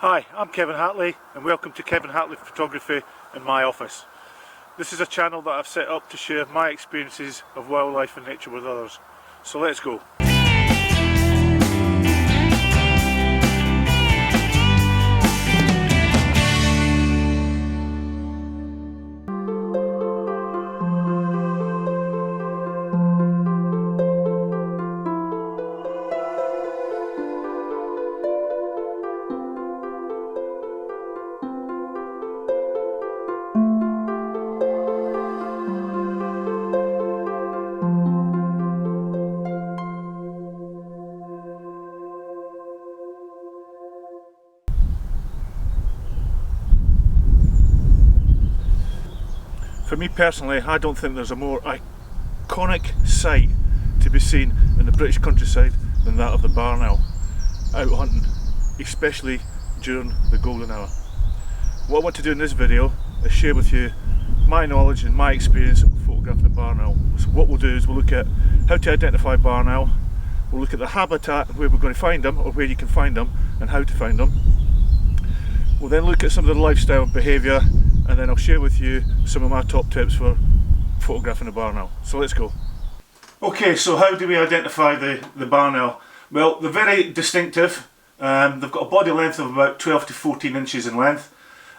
Hi, I'm Kevin Hatley and welcome to Kevin Hatley Photography in my office. This is a channel that I've set up to share my experiences of wildlife and nature with others. So let's go. For me personally, I don't think there's a more iconic sight to be seen in the British countryside than that of the barn owl out hunting, especially during the golden hour. What I want to do in this video is share with you my knowledge and my experience of photographing the barn owl. So what we'll do is we'll look at how to identify barn owl, we'll look at the habitat and where we're going to find them, or where you can find them and how to find them. We'll then look at some of the lifestyle and behaviour, and then I'll share with you some of my top tips for photographing a barn owl. So let's go. Okay, so how do we identify the barn owl? Well, they're very distinctive. They've got a body length of about 12 to 14 inches in length,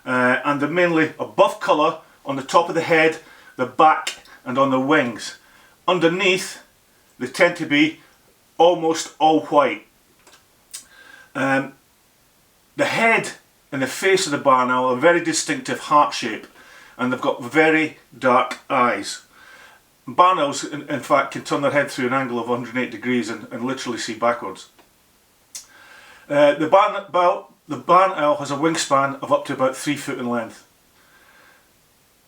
and they're mainly a buff colour on the top of the head, the back and on the wings. Underneath they tend to be almost all white. The head and the face of the barn owl are very distinctive heart shape, and they've got very dark eyes. Barn owls in fact can turn their head through an angle of 108 degrees and literally see backwards. The barn owl has a wingspan of up to about 3 foot in length.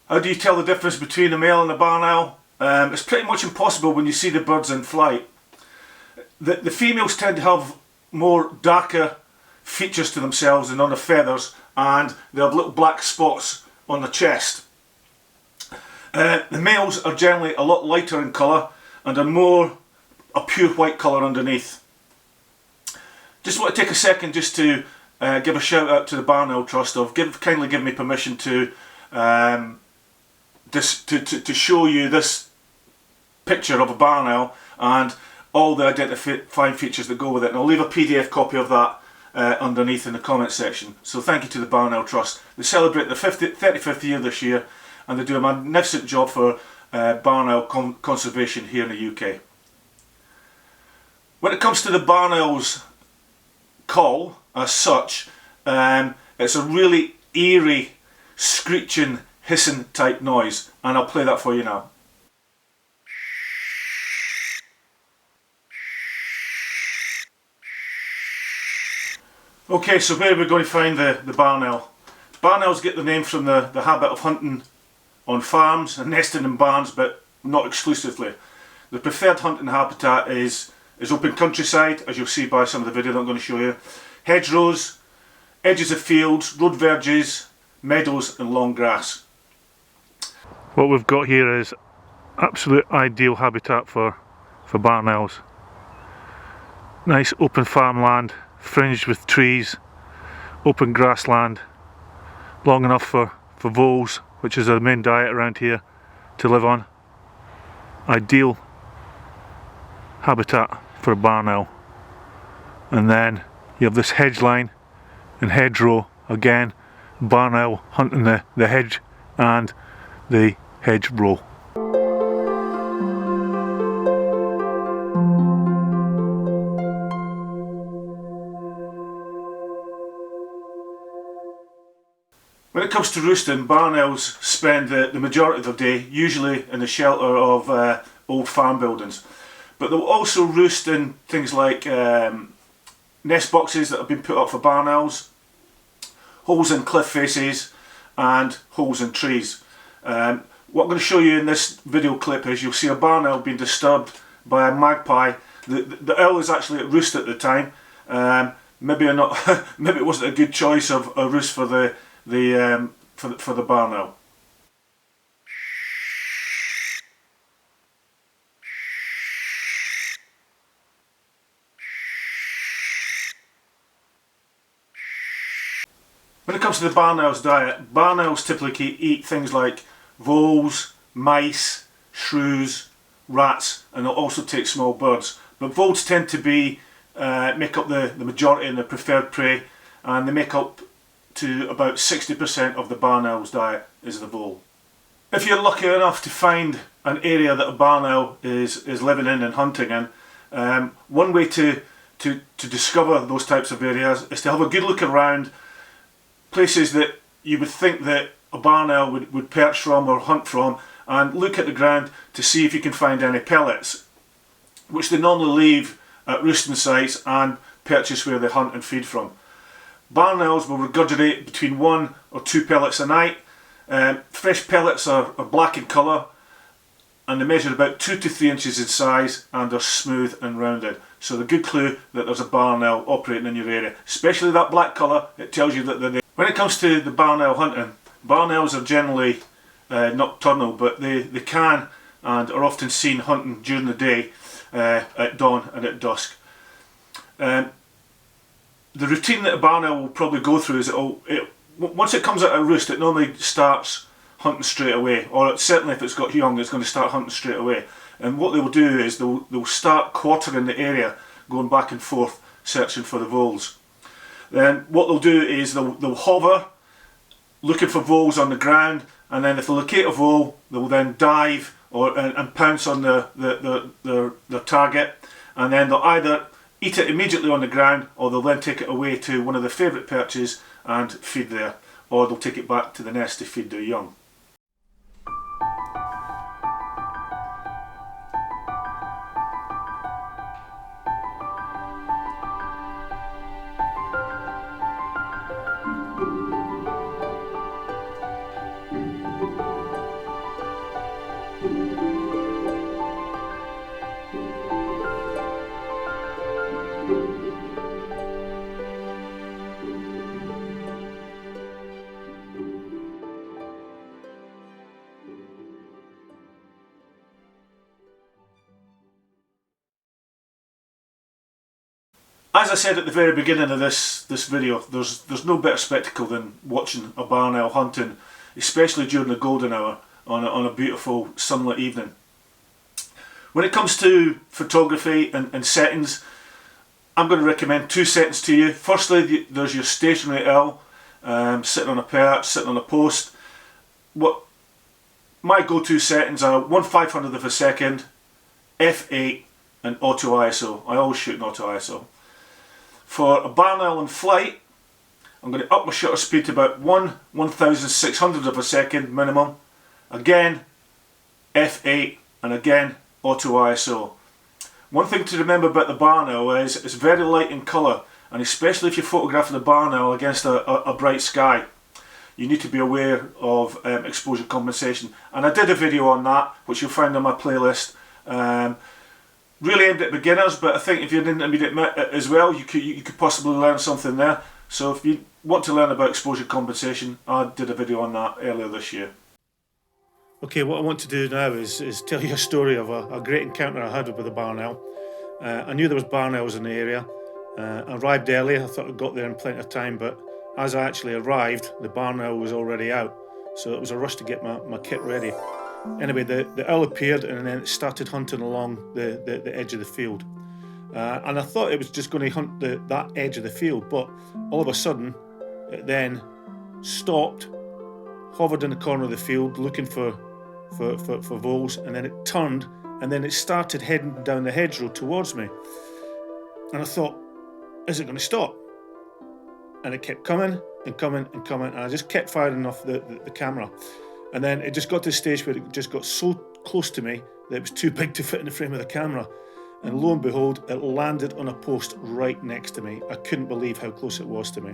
How do you tell the difference between a male and a barn owl? It's pretty much impossible when you see the birds in flight. The females tend to have more darker features to themselves and on the feathers, and they have little black spots on the chest. The males are generally a lot lighter in colour and are more a pure white colour underneath. Just want to take a second just to give a shout out to the Barn Owl Trust of kindly give me permission to show you this picture of a barn owl and all the identifying features that go with it, and I'll leave a PDF copy of that underneath in the comment section. So thank you to the Barn Owl Trust. They celebrate their 35th year this year, and they do a magnificent job for barn owl conservation here in the UK. When it comes to the barn owl's call as such, it's a really eerie, screeching, hissing type noise, and I'll play that for you now. Okay, so where are we going to find the barn owl? Barn owls get the name from the habit of hunting on farms and nesting in barns, but not exclusively. The preferred hunting habitat is open countryside, as you'll see by some of the video that I'm going to show you. Hedgerows, edges of fields, road verges, meadows and long grass. What we've got here is absolute ideal habitat for barn owls. Nice open farmland, fringed with trees, open grassland, long enough for voles, which is the main diet around here, to live on. Ideal habitat for a barn owl. And then you have this hedge line and hedgerow, again barn owl hunting the hedge and the hedgerow. When it comes to roosting, barn owls spend the majority of their day usually in the shelter of old farm buildings, but they'll also roost in things like nest boxes that have been put up for barn owls, holes in cliff faces and holes in trees. What I'm going to show you in this video clip is you'll see a barn owl being disturbed by a magpie. The owl is actually at roost at the time. Maybe it wasn't a good choice of a roost for the barn owl. When it comes to the barn owl's diet, barn owls typically eat things like voles, mice, shrews, rats, and they'll also take small birds. But voles tend to make up the majority and the preferred prey, and they make up to about 60% of the barn owl's diet is the vole. If you're lucky enough to find an area that a barn owl is living in and hunting in, one way to discover those types of areas is to have a good look around places that you would think that a barn owl would perch from or hunt from, and look at the ground to see if you can find any pellets, which they normally leave at roosting sites and perches where they hunt and feed from. Barn owls will regurgitate between 1 or 2 pellets a night. Fresh pellets are black in colour, and they measure about 2 to 3 inches in size and are smooth and rounded. So they're a good clue that there's a barn owl operating in your area. Especially that black colour, it tells you that they're there. When it comes to the barn owl hunting, barn owls are generally nocturnal, but they can and are often seen hunting during the day at dawn and at dusk. The routine that a barn owl will probably go through is once it comes out of roost, it normally starts hunting straight away, or certainly if it's got young, it's going to start hunting straight away. And what they will do is they'll start quartering the area, going back and forth, searching for the voles. Then what they'll do is they'll hover, looking for voles on the ground, and then if they locate a vole, they'll then dive and pounce on their target, and then they'll either eat it immediately on the ground, or they'll then take it away to one of their favourite perches and feed there, or they'll take it back to the nest to feed their young. As I said at the very beginning of this video, there's no better spectacle than watching a barn owl hunting, especially during the golden hour on a beautiful sunlit evening. When it comes to photography and settings, I'm going to recommend 2 settings to you. Firstly, there's your stationary owl, sitting on a perch, sitting on a post. What my go-to settings are 1/500th of a second, f8 and auto ISO. I always shoot in auto ISO. For a barn owl in flight, I'm going to up my shutter speed to about 1/1600th of a second minimum. Again, f8 and again auto ISO. One thing to remember about the barn owl is it's very light in colour, and especially if you're photographing the barn owl against a bright sky, you need to be aware of exposure compensation. And I did a video on that, which you'll find on my playlist. Really aimed at beginners, but I think if you're an intermediate as well, you could possibly learn something there. So if you want to learn about exposure compensation, I did a video on that earlier this year. Okay, what I want to do now is tell you a story of a great encounter I had with a barn owl. I knew there was barn owls in the area. I arrived early. I thought I got there in plenty of time, but as I actually arrived, the barn owl was already out. So it was a rush to get my kit ready. Anyway, the owl appeared, and then it started hunting along the edge of the field. And I thought it was just going to hunt that edge of the field, but all of a sudden it then stopped, hovered in the corner of the field looking for voles, and then it turned, and then it started heading down the hedgerow towards me. And I thought, is it going to stop? And it kept coming and coming and coming, and I just kept firing off the camera. And then it just got to the stage where it just got so close to me that it was too big to fit in the frame of the camera. And lo and behold, it landed on a post right next to me. I couldn't believe how close it was to me.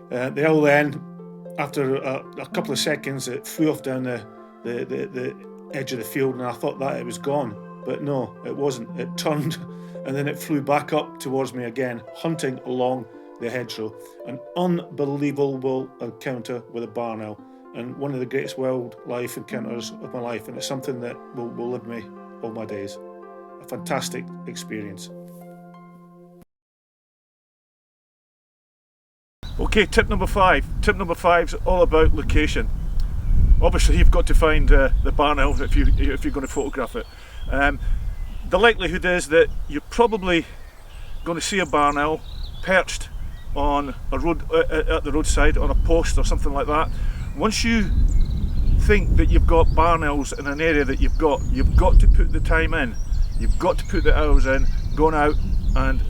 The owl then, after a couple of seconds, it flew off down the edge of the field, and I thought that it was gone. But no, it wasn't. It turned, and then it flew back up towards me again, hunting along the hedgerow. An unbelievable encounter with a barn owl, and one of the greatest wildlife encounters of my life, and it's something that will live me all my days. A fantastic experience. Okay, tip number 5. Tip number 5 is all about location. Obviously you've got to find the barn owl if you're going to photograph it. The likelihood is that you're probably going to see a barn owl perched on a road, at the roadside, on a post or something like that. Once you think that you've got barn owls in an area that you've got to put the time in. You've got to put the hours in, going out and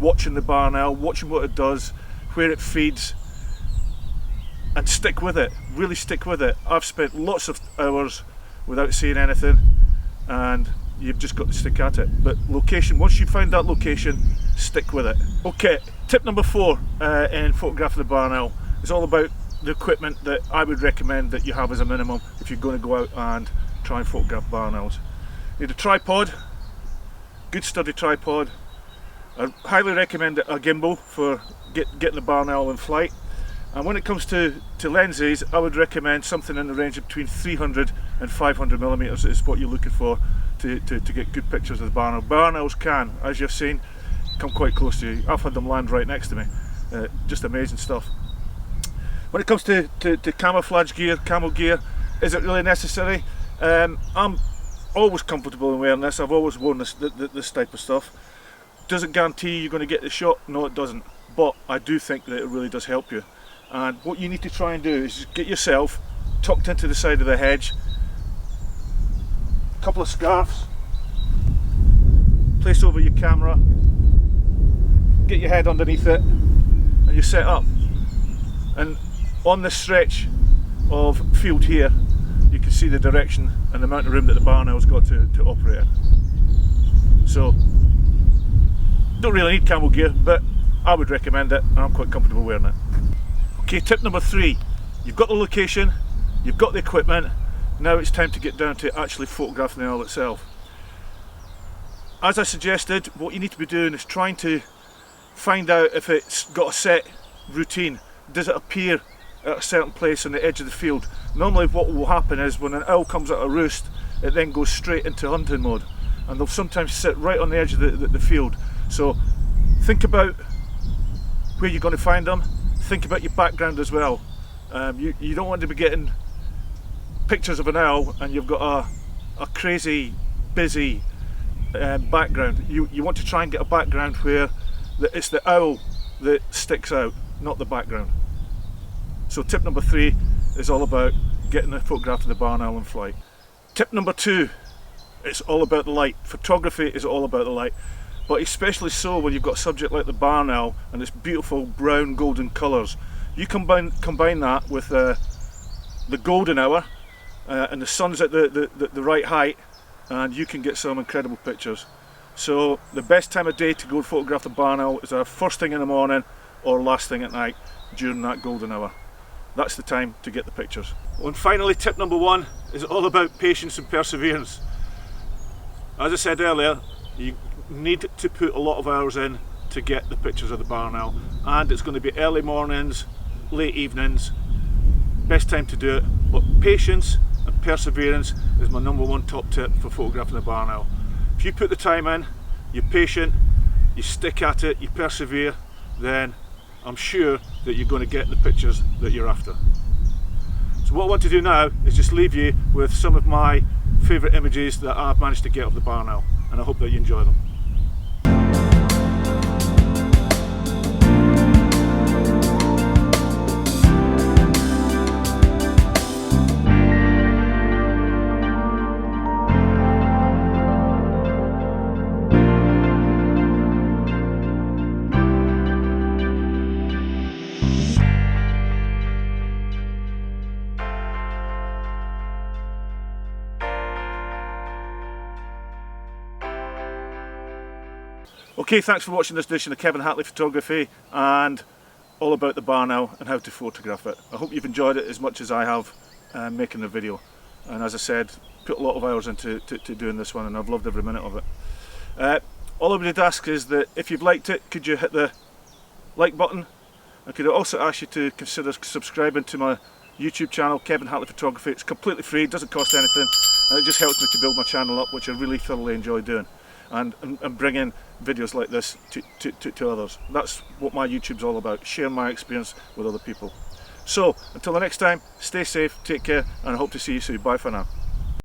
watching the barn owl, watching what it does, where it feeds, and stick with it, really stick with it. I've spent lots of hours without seeing anything, and you've just got to stick at it. But location, once you find that location, stick with it. Okay, tip number 4 in photographing the barn owl is all about the equipment that I would recommend that you have as a minimum if you're going to go out and try and photograph barn owls. You need a tripod, good sturdy tripod. I highly recommend a gimbal for getting the barn owl in flight. And when it comes to lenses, I would recommend something in the range of between 300 and 500 millimeters is what you're looking for to get good pictures of the barn owl. Barn owls can, as you've seen, come quite close to you. I've had them land right next to me. Just amazing stuff. When it comes to camouflage gear, camo gear, is it really necessary? I'm always comfortable in wearing this. I've always worn this type of stuff. Does it guarantee you're going to get the shot? No, it doesn't. But I do think that it really does help you. And what you need to try and do is get yourself tucked into the side of the hedge, a couple of scarves, place over your camera, get your head underneath it, and you're set up. And on this stretch of field here, you can see the direction and the amount of room that the barn owl's got to operate in. So, don't really need camo gear, but I would recommend it, and I'm quite comfortable wearing it. Okay, tip number 3. You've got the location, you've got the equipment, now it's time to get down to actually photographing the owl itself. As I suggested, what you need to be doing is trying to find out if it's got a set routine. Does it appear at a certain place on the edge of the field? Normally what will happen is when an owl comes out of roost, it then goes straight into hunting mode, and they'll sometimes sit right on the edge of the field. So think about where you're going to find them, think about your background as well. You don't want to be getting pictures of an owl and you've got a crazy busy background. You want to try and get a background where it's the owl that sticks out, not the background. So tip number 3 is all about getting a photograph of the barn owl in flight. Tip number 2, it's all about the light. Photography is all about the light, but especially so when you've got a subject like the barn owl and its beautiful brown golden colours. You combine that with the golden hour and the sun's at the right height, and you can get some incredible pictures. So the best time of day to go photograph the barn owl is first thing in the morning or last thing at night during that golden hour. That's the time to get the pictures. And finally, tip number 1 is all about patience and perseverance. As I said earlier, you need to put a lot of hours in to get the pictures of the barn owl, and it's going to be early mornings, late evenings, best time to do it. But patience and perseverance is my number 1 top tip for photographing the barn owl. If you put the time in, you're patient, you stick at it, you persevere, then I'm sure that you're going to get the pictures that you're after. So what I want to do now is just leave you with some of my favourite images that I've managed to get of the barn owl, and I hope that you enjoy them. Okay, thanks for watching this edition of Kevin Hatley Photography and all about the barn owl and how to photograph it. I hope you've enjoyed it as much as I have making the video. And as I said, put a lot of hours into doing this one, and I've loved every minute of it. All I would ask is that if you've liked it, could you hit the like button? I could also ask you to consider subscribing to my YouTube channel, Kevin Hatley Photography. It's completely free, it doesn't cost anything, and it just helps me to build my channel up, which I really thoroughly enjoy doing. and bringing videos like this to others. That's what my YouTube's all about, sharing my experience with other people. So until the next time, stay safe, take care, and I hope to see you soon. Bye for now.